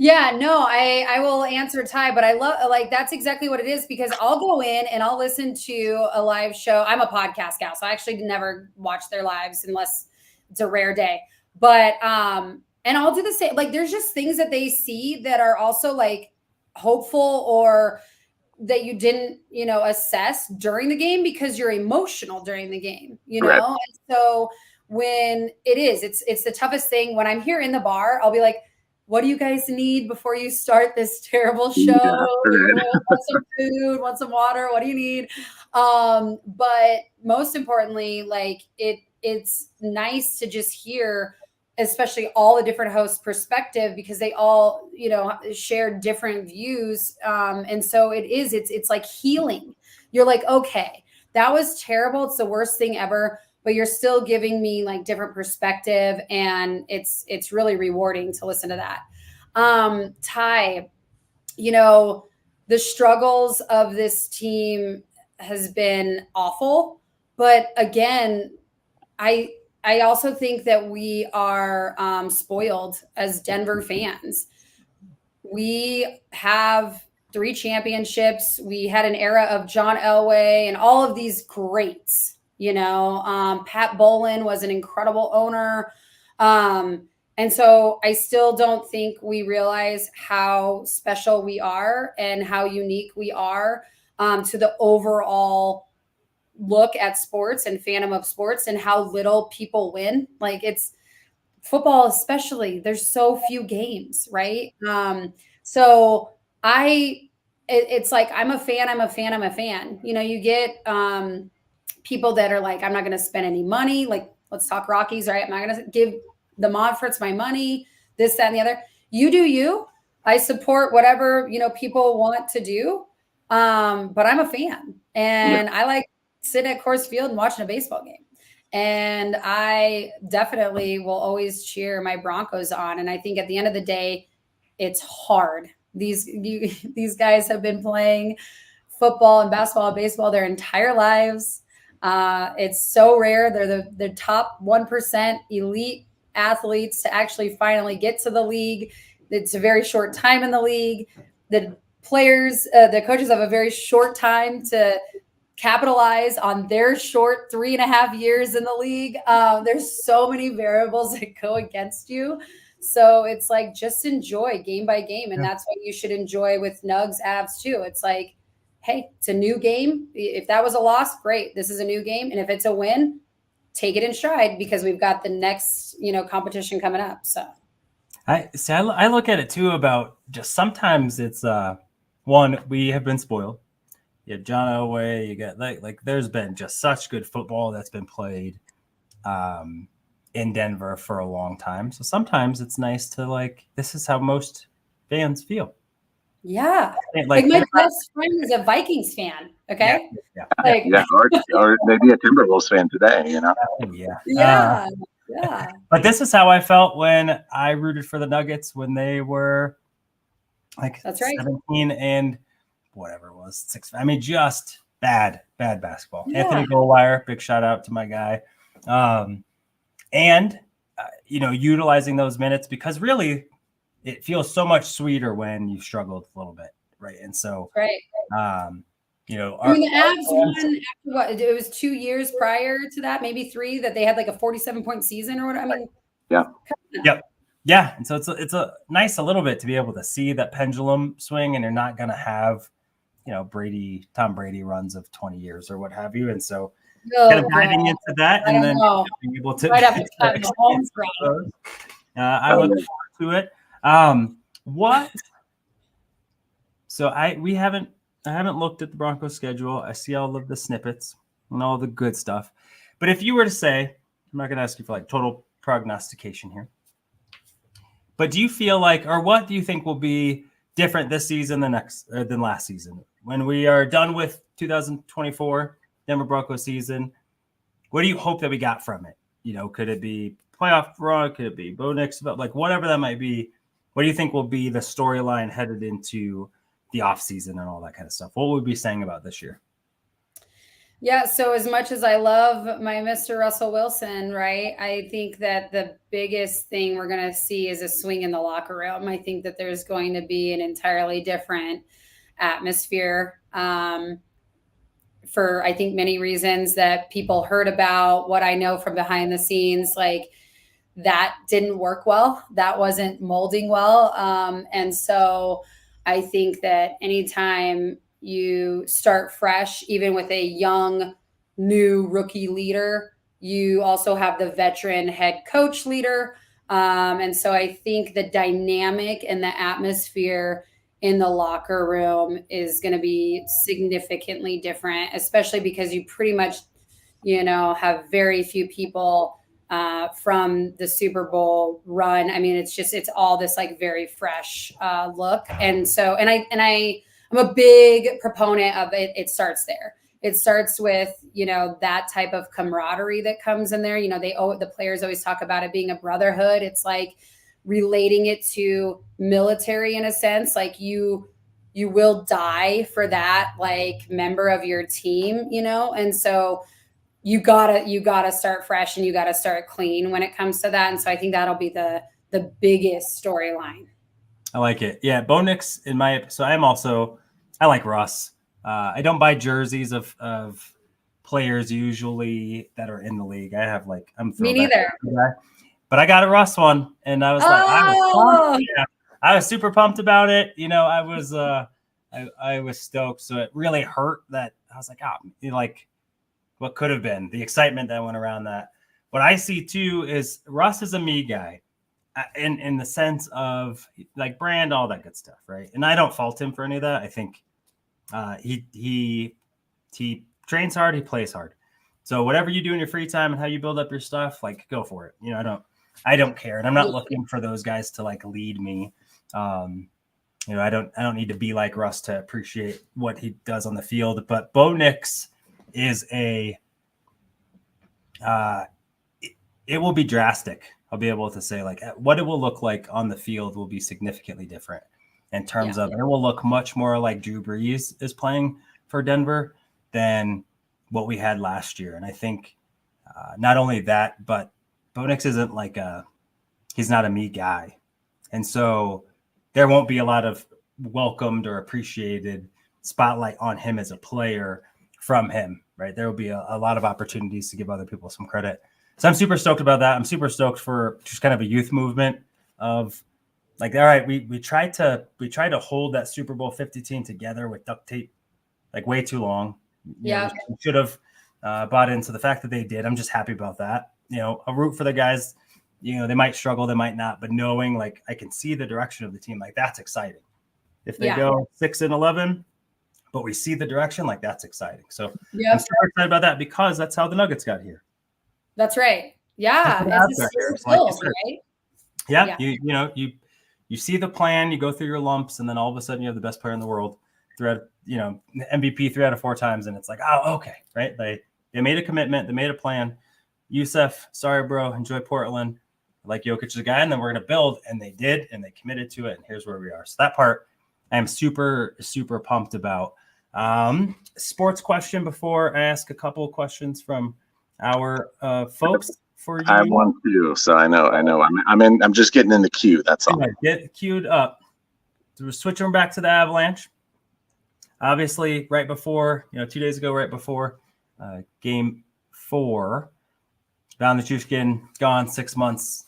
Yeah, no, I will answer Ty, but I love that's exactly what it is because I'll go in and I'll listen to a live show. I'm a podcast gal, so I actually never watch their lives unless it's a rare day. But and I'll do the same. Like there's just things that they see that are also like hopeful or that you didn't, assess during the game because you're emotional during the game, Right. And so when it's the toughest thing when I'm here in the bar, I'll be like, what do you guys need before you start this terrible show? Want some food, want some water? What do you need? But most importantly, like it's nice to just hear, especially all the different hosts' perspective because they all, share different views. And so it's like healing. You're like, okay, that was terrible. It's the worst thing ever. But you're still giving me like different perspective and it's really rewarding to listen to that. Ty, the struggles of this team has been awful, but again, I also think that we are spoiled as Denver fans. We have 3 championships. We had an era of John Elway and all of these greats. Pat Bolin was an incredible owner. And so I still don't think we realize how special we are and how unique we are to the overall look at sports and fandom of sports and how little people win. Like it's football, especially there's so few games, right? So it's like, I'm a fan. You get, people that are like, I'm not going to spend any money. Like, let's talk Rockies, right? I'm not going to give the Monforts my money, this, that, and the other. You do you. I support whatever, people want to do. But I'm a fan. And I like sitting at Coors Field and watching a baseball game. And I definitely will always cheer my Broncos on. And I think at the end of the day, it's hard. These guys have been playing football and basketball and baseball their entire lives. It's so rare. They're the top 1% elite athletes to actually finally get to the league. It's a very short time in the league. The players, the coaches have a very short time to capitalize on their short 3.5 years in the league. There's so many variables that go against you. So it's like, just enjoy game by game. And that's what you should enjoy with Nugs Avs too. It's like, hey, it's a new game. If that was a loss, great. This is a new game. And if it's a win, take it in stride, because we've got the next, competition coming up. So I look at it too about just sometimes it's one, we have been spoiled. You have John Elway, you got like there's been just such good football that's been played in Denver for a long time. So sometimes it's nice to this is how most fans feel. Yeah. Like my best friend is a Vikings fan. Okay. Yeah. Or maybe a Timberwolves fan today, Yeah. But this is how I felt when I rooted for the Nuggets when they were that's right. 17 and whatever it was, 6. I mean, just bad basketball. Yeah. Anthony Goldwire, big shout out to my guy. And utilizing those minutes, because really it feels so much sweeter when you struggled a little bit, right? And so, the Avs won after what? It was 2 years prior to that, maybe 3, that they had like a 47-point season or whatever. I mean, yeah. And so it's a nice a little bit to be able to see that pendulum swing, and you're not going to have Tom Brady runs of 20 years or what have you. And so kind of diving into that and then being able to right up the home front. I look forward to it. So I haven't looked at the Broncos schedule. I see all of the snippets and all the good stuff. But if you were to say, I'm not going to ask you for total prognostication here, but do you feel or what do you think will be different this season than last season? When we are done with 2024 Denver Broncos season, what do you hope that we got from it? Could it be playoff run? Could it be Bo Nix? Whatever that might be, what do you think will be the storyline headed into the offseason and all that kind of stuff? What would we be saying about this year? Yeah, so as much as I love my Mr. Russell Wilson, right, I think that the biggest thing we're going to see is a swing in the locker room. I think that there's going to be an entirely different atmosphere for, I think, many reasons that people heard about. What I know from behind the scenes, that didn't work well. That wasn't molding well. And so I think that anytime you start fresh, even with a young, new rookie leader, you also have the veteran head coach leader. And so I think the dynamic and the atmosphere in the locker room is going to be significantly different, especially because you pretty much, have very few people from the Super Bowl run. I mean, it's all this very fresh look. And so, I'm a big proponent of it. It starts there. It starts with, that type of camaraderie that comes in there. The players always talk about it being a brotherhood. It's relating it to military in a sense, you will die for that member of your team, and so you gotta start fresh and you gotta start clean when it comes to that. And so I think that'll be the biggest storyline. I like it. Yeah. Bo Nix I like Russ. I don't buy jerseys of players usually that are in the league. I have me neither. But I got a Russ one, and I was I was super pumped about it. I was stoked. So it really hurt that I was what could have been the excitement that went around that. What I see too is Russ is a me guy, in the sense of brand, all that good stuff, right? And I don't fault him for any of that. I think he trains hard, he plays hard. So whatever you do in your free time and how you build up your stuff, go for it. I don't care, and I'm not looking for those guys to lead me. I don't need to be like Russ to appreciate what he does on the field. But Bo Nix is it will be drastic. I'll be able to say what it will look like on the field will be significantly different in terms of it will look much more like Drew Brees is playing for Denver than what we had last year. And I think not only that, but Bo Nix isn't he's not a me guy. And so there won't be a lot of welcomed or appreciated spotlight on him as a player from him, right? There will be a lot of opportunities to give other people some credit. So I'm super stoked about that. I'm super stoked for just kind of a youth movement of like, all right, we tried to hold that Super Bowl 50 team together with duct tape, like way too long. We should have bought into the fact that they did. I'm just happy about that. A root for the guys. They might struggle, they might not, but knowing like I can see the direction of the team, like that's exciting. If they go 6-11, but we see the direction, like that's exciting. So I'm super excited about that because that's how the Nuggets got here. That's right. Yeah. Right? Yeah. You see the plan, you go through your lumps, and then all of a sudden you have the best player in the world MVP 3 out of 4 times. And it's like, oh, okay. Right. They made a commitment. They made a plan. Yusuf, sorry, bro. Enjoy Portland. I like Jokic the guy. And then we're going to build. And they did, and they committed to it. And here's where we are. So that part I am super, super pumped about. Sports question before I ask a couple of questions from our folks for you. I want to, so I know. I'm just getting in the queue. That's all. Get queued up. So we're switching back to the Avalanche. Obviously, right before 2 days ago, right before Game 4, Valentin Nichushkin gone 6 months.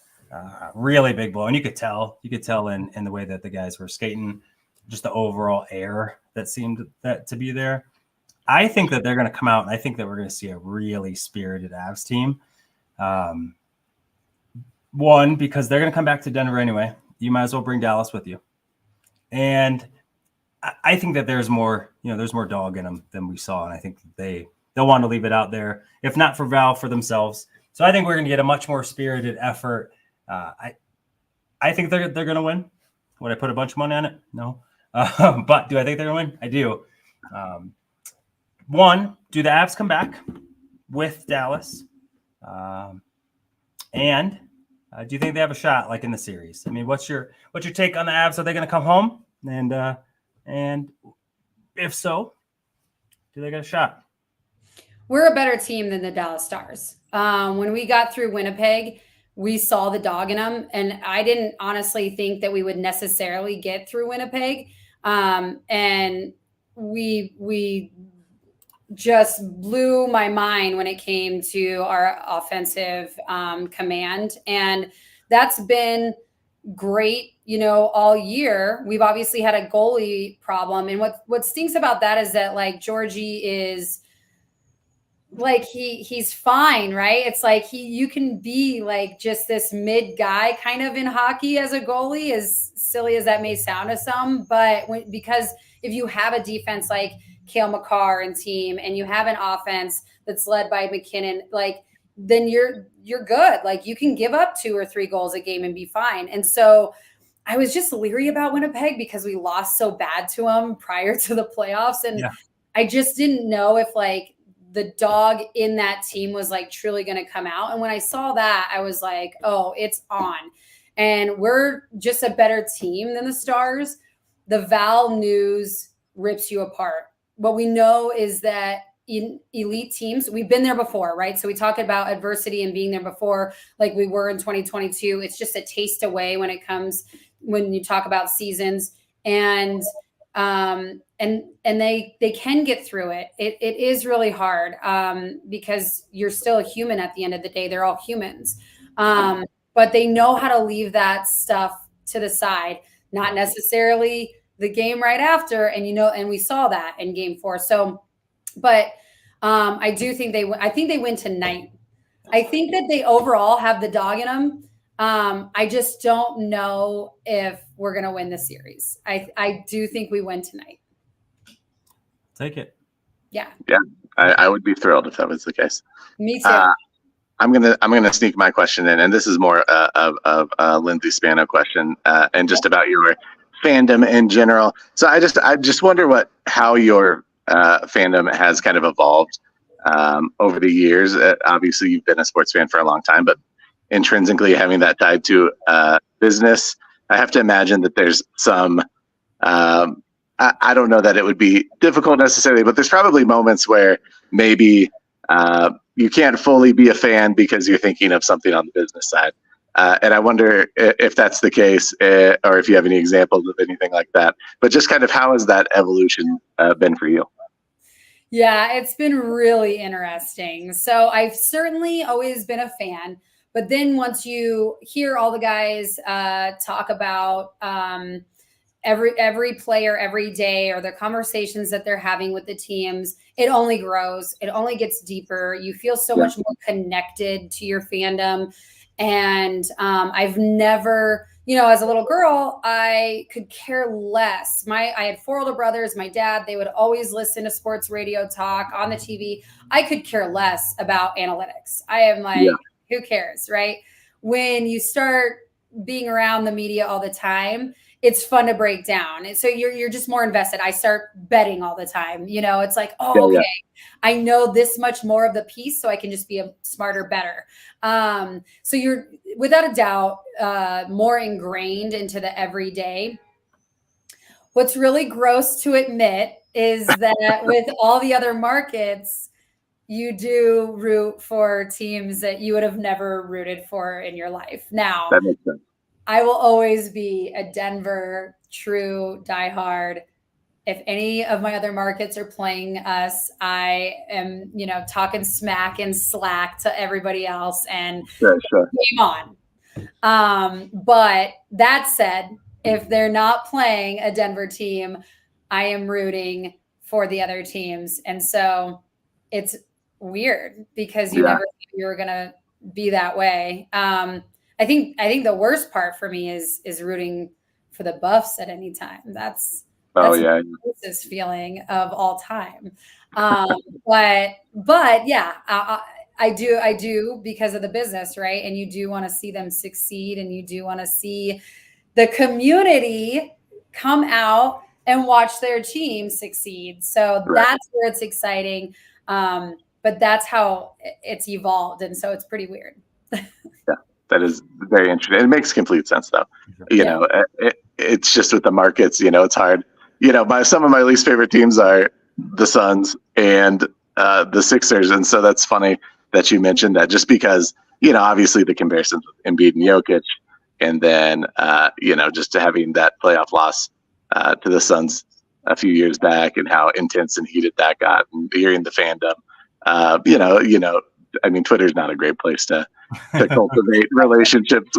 Really big blow, and you could tell in the way that the guys were skating, just the overall air that seemed to be there. I think that they're going to come out, and I think that we're going to see a really spirited Avs team. One, because they're going to come back to Denver anyway. You might as well bring Dallas with you. And I think that there's more dog in them than we saw. And I think that they'll want to leave it out there, if not for Val, for themselves. So I think we're going to get a much more spirited effort. I think they're going to win. Would I put a bunch of money on it? No. But do I think they're going to win? I do. One, do the Avs come back with Dallas? And do you think they have a shot like in the series? I mean, what's your take on the Avs? Are they going to come home? And if so, do they get a shot? We're a better team than the Dallas Stars. When we got through Winnipeg, we saw the dog in them, and I didn't honestly think that we would necessarily get through Winnipeg. And we just blew my mind when it came to our offensive command. And that's been great, all year. We've obviously had a goalie problem. And what stinks about that is that like Georgie is like, he's fine, right? It's like you can be like just this mid guy kind of in hockey as a goalie, as silly as that may sound to some, but because if you have a defense like Cale Makar and team, and you have an offense that's led by McKinnon, like then you're good. Like you can give up 2 or 3 goals a game and be fine. And so I was just leery about Winnipeg because we lost so bad to them prior to the playoffs. And I just didn't know if like the dog in that team was like truly going to come out. And when I saw that, I was like, oh, it's on. And we're just a better team than the Stars. The Val news rips you apart. What we know is that in elite teams, we've been there before, right? So we talk about adversity and being there before, like we were in 2022. It's just a taste away when you talk about seasons, and they can get through it. It is really hard because you're still a human at the end of the day. They're all humans, but they know how to leave that stuff to the side, not necessarily the game right after. And we saw that in Game 4. So, but I do think I think they win tonight. I think that they overall have the dog in them. I just don't know if we're going to win the series. I do think we win tonight. Take it. Yeah. Yeah. I would be thrilled if that was the case. Me too. I'm gonna sneak my question in, and this is more of a Lyndsey Spano question, and just about your fandom in general. So I just wonder how your fandom has kind of evolved over the years. Obviously, you've been a sports fan for a long time, but intrinsically having that tied to business, I have to imagine that there's some. I don't know that it would be difficult necessarily, but there's probably moments where maybe you can't fully be a fan because you're thinking of something on the business side. And I wonder if that's the case, or if you have any examples of anything like that. But just kind of how has that evolution been for you? Yeah, it's been really interesting. So I've certainly always been a fan, but then once you hear all the guys talk about every player every day, or the conversations that they're having with the teams, it only grows. It only gets deeper. You feel so much more connected to your fandom. And I've never, as a little girl, I could care less. I had 4 older brothers. My dad, they would always listen to sports radio talk on the TV. I could care less about analytics. I am like, who cares, right? When you start being around the media all the time, it's fun to break down. And so you're just more invested. I start betting all the time. It's like, okay, I know this much more of the piece, so I can just be a smarter, better. So you're without a doubt more ingrained into the everyday. What's really gross to admit is that with all the other markets, you do root for teams that you would have never rooted for in your life. Now, That makes sense. I will always be a Denver true diehard. If any of my other markets are playing us, I am, talking smack and slack to everybody else and game on. But that said, if they're not playing a Denver team, I am rooting for the other teams. And so it's weird because you never thought you were going to be that way. I think the worst part for me is rooting for the Buffs at any time. That's the closest feeling of all time. But yeah, I do because of the business, right? And you do want to see them succeed, and you do want to see the community come out and watch their team succeed. So that's where it's exciting. But that's how it's evolved, and so it's pretty weird. That is very interesting. It makes complete sense, though. It's just with the markets, it's hard. Some of my least favorite teams are the Suns and the Sixers, and so that's funny that you mentioned that. Just because, obviously the comparisons with Embiid and Jokic, and then just having that playoff loss to the Suns a few years back, and how intense and heated that got, and hearing the fandom. Twitter's not a great place to cultivate relationships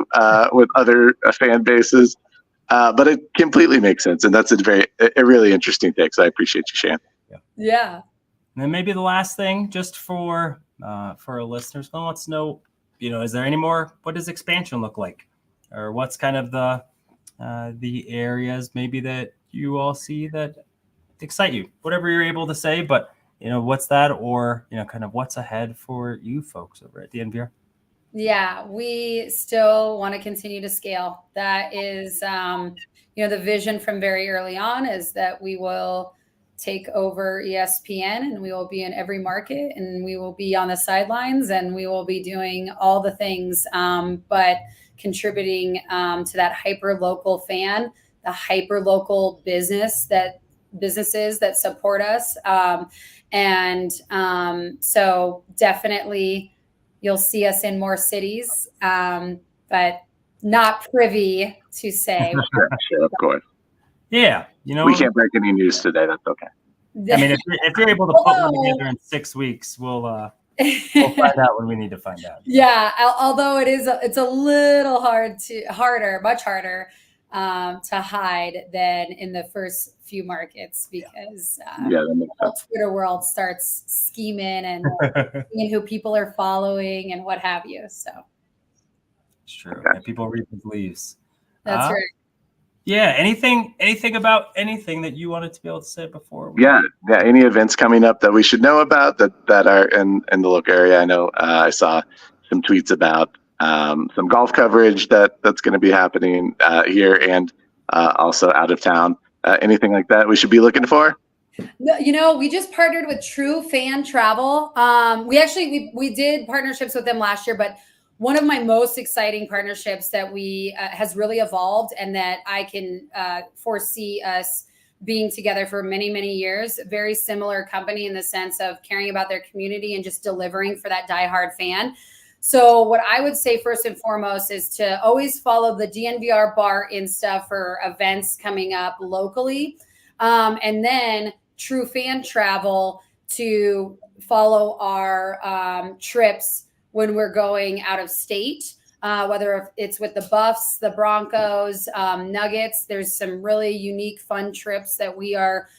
with other fan bases, but it completely makes sense, and that's a really interesting take. So I appreciate you sharing. Yeah. And then maybe the last thing, just for our listeners, who wants to know, is there any more? What does expansion look like, or what's kind of the areas maybe that you all see that excite you? Whatever you're able to say, but. What's that, or, kind of what's ahead for you folks over at the NBR? Yeah, we still want to continue to scale. That is, the vision from very early on is that we will take over ESPN, and we will be in every market, and we will be on the sidelines, and we will be doing all the things, but contributing to that hyper local fan, the hyper local businesses that support us. So definitely you'll see us in more cities, but not privy to say. Sure, of course. Yeah. We can't break any news today. That's okay. If you're able to put one together in 6 weeks, we'll find out when we need to find out. Yeah. Although it's a little much harder to hide than in the first few markets, because the whole Twitter world starts scheming and seeing who people are following and what have you. So it's true. Okay. And people read the leaves. That's right. Yeah. Anything about anything that you wanted to be able to say before? Any events coming up that we should know about that are in the local area? I know I saw some tweets about some golf coverage that's going to be happening here and also out of town. Anything like that we should be looking for? No, we just partnered with True Fan Travel. We did partnerships with them last year, but one of my most exciting partnerships that we has really evolved, and that I can foresee us being together for many, many years. Very similar company in the sense of caring about their community and just delivering for that diehard fan. So what I would say first and foremost is to always follow the DNVR bar Insta for events coming up locally. And then True Fan Travel to follow our trips when we're going out of state, whether it's with the Buffs, the Broncos, Nuggets. There's some really unique, fun trips that we are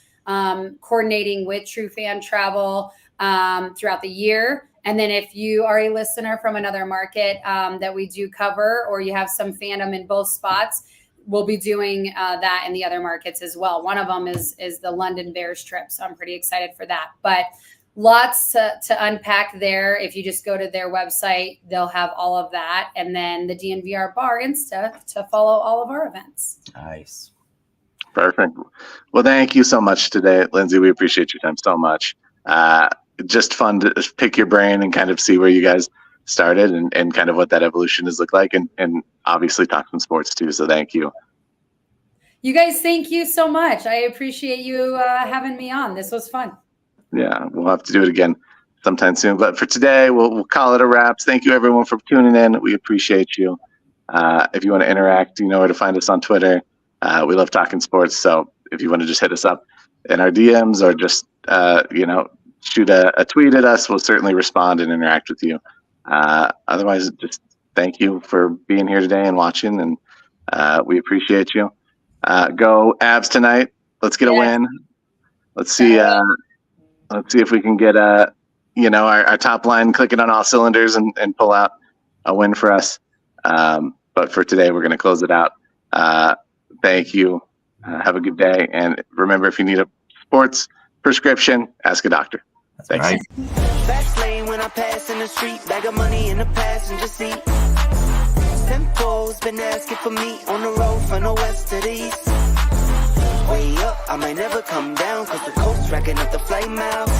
coordinating with True Fan Travel throughout the year. And then if you are a listener from another market that we do cover, or you have some fandom in both spots, we'll be doing that in the other markets as well. One of them is the London Bears trip. So I'm pretty excited for that. But lots to unpack there. If you just go to their website, they'll have all of that. And then the DNVR bar Insta to follow all of our events. Nice. Perfect. Well, thank you so much today, Lyndsey. We appreciate your time so much. Just fun to pick your brain and kind of see where you guys started and kind of what that evolution has looked like, and obviously talk some sports too. So thank you. You guys, thank you so much. I appreciate you having me on. This was fun. Yeah, we'll have to do it again sometime soon. But for today, we'll call it a wrap. Thank you, everyone, for tuning in. We appreciate you. If you want to interact, you know where to find us on Twitter. We love talking sports. So if you want to just hit us up in our DMs or just, shoot a tweet at us, we'll certainly respond and interact with you. Otherwise, just thank you for being here today and watching, and we appreciate you. Go Avs tonight. Let's get a win. Let's see if we can get our top line clicking on all cylinders and pull out a win for us. But for today, we're going to close it out. Thank you. Have a good day. And remember, if you need a sports prescription, ask a doctor. Thanks. Right. Fast lane when I pass in the street, bag of money in the passenger seat. Tempo's been asking for me on the road from the west to the east. Way up, I might never come down, cause the coast's racking up the flight miles.